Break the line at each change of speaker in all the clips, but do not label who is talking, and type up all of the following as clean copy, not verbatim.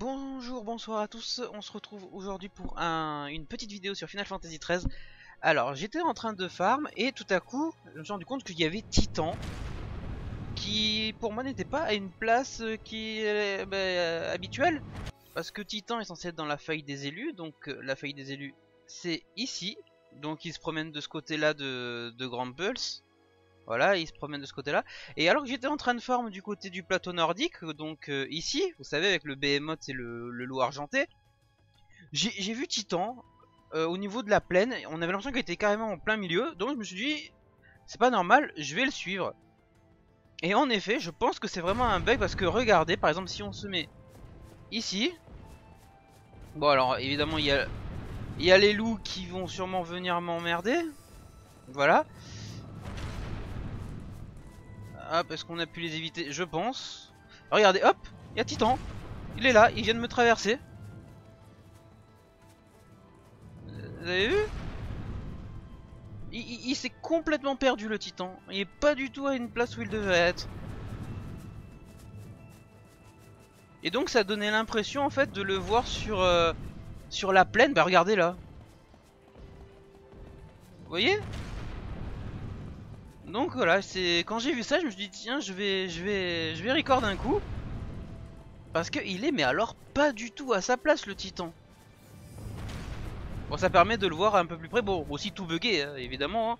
Bonjour, bonsoir à tous, on se retrouve aujourd'hui pour une petite vidéo sur Final Fantasy XIII. Alors j'étais en train de farm et tout à coup je me suis rendu compte qu'il y avait Titan qui pour moi n'était pas à une place qui est habituelle. Parce que Titan est censé être dans la faille des élus, donc la faille des élus c'est ici. Donc il se promène de ce côté là de Grand Pulse. Voilà, il se promène de ce côté-là. Et alors que j'étais en train de farm du côté du plateau nordique, donc ici, vous savez, avec le Behemoth et le loup argenté, j'ai vu Titan au niveau de la plaine. On avait l'impression qu'il était carrément en plein milieu. Donc je me suis dit, c'est pas normal, je vais le suivre. Et en effet, je pense que c'est vraiment un bug parce que regardez, par exemple, si on se met ici. Bon, alors évidemment, il y a les loups qui vont sûrement venir m'emmerder. Voilà. Hop, est-ce qu'on a pu les éviter? Je pense. Regardez, hop, il y a Titan. Il est là, il vient de me traverser. Vous avez vu? Il s'est complètement perdu, le Titan. Il est pas du tout à une place où il devait être. Et donc ça donnait l'impression en fait de le voir sur la plaine. Bah regardez là. Vous voyez? Donc voilà, c'est quand j'ai vu ça, je me suis dit tiens, je vais record un coup parce que il est mais alors pas du tout à sa place, le Titan. Bon, ça permet de le voir un peu plus près. Bon, aussi tout bugué, hein, évidemment. Hein.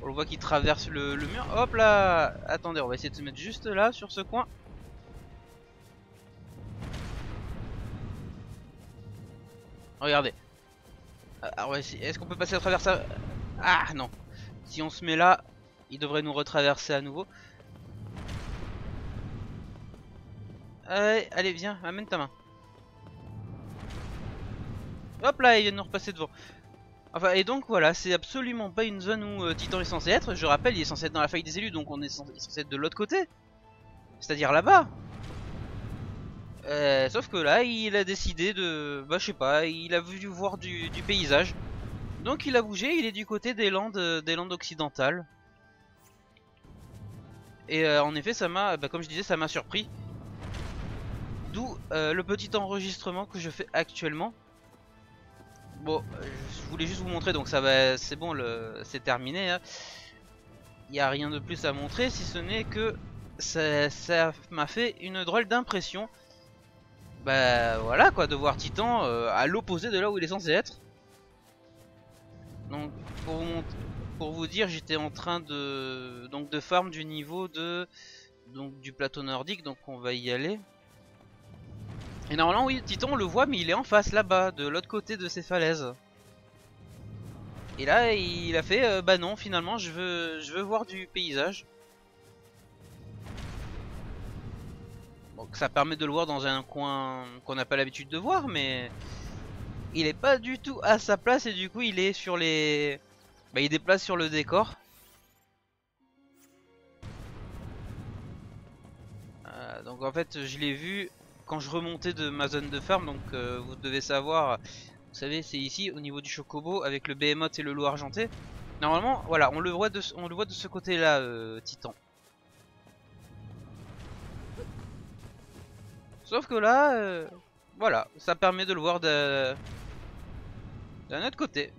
On le voit qu'il traverse le mur. Hop là. Attendez, on va essayer de se mettre juste là, sur ce coin. Regardez. Alors, est-ce qu'on peut passer à travers ça? Ah, non. Si on se met là, il devrait nous retraverser à nouveau. Allez, allez, viens, amène ta main. Hop là, il vient de nous repasser devant. Enfin, et donc voilà, c'est absolument pas une zone où Titan est censé être. Je rappelle, il est censé être dans la faille des élus, donc il est censé être de l'autre côté. C'est-à-dire là-bas. Sauf que là, il a décidé de... Bah, je sais pas, il a voulu voir du paysage. Donc il a bougé, il est du côté des Landes occidentales. Et en effet, ça m'a, bah, comme je disais, ça m'a surpris. D'où le petit enregistrement que je fais actuellement. Bon, je voulais juste vous montrer, donc ça va, c'est bon, c'est terminé. Hein. Il n'y a rien de plus à montrer, si ce n'est que ça m'a fait une drôle d'impression. Bah voilà quoi, de voir Titan à l'opposé de là où il est censé être. Donc pour vous dire, j'étais en train de farm du niveau du plateau nordique, donc on va y aller. Et normalement oui, Titan on le voit, mais il est en face là-bas, de l'autre côté de ces falaises. Et là il a fait bah non, finalement je veux voir du paysage. Donc ça permet de le voir dans un coin qu'on n'a pas l'habitude de voir, mais il est pas du tout à sa place et du coup il est sur les... Bah il déplace sur le décor. Donc en fait je l'ai vu quand je remontais de ma zone de farm, donc vous devez savoir, vous savez c'est ici au niveau du chocobo avec le behemoth et le loup argenté. Normalement voilà, on le voit de ce côté là, Titan. Sauf que là, voilà, ça permet de le voir d'un autre côté.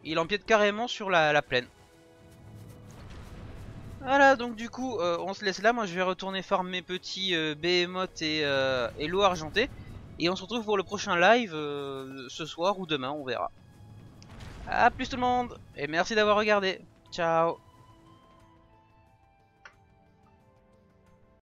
Il empiète carrément sur la plaine. Voilà, donc du coup, on se laisse là. Moi, je vais retourner farm mes petits Behemoth et loup argenté. Et on se retrouve pour le prochain live ce soir ou demain, on verra. A plus tout le monde, et merci d'avoir regardé. Ciao.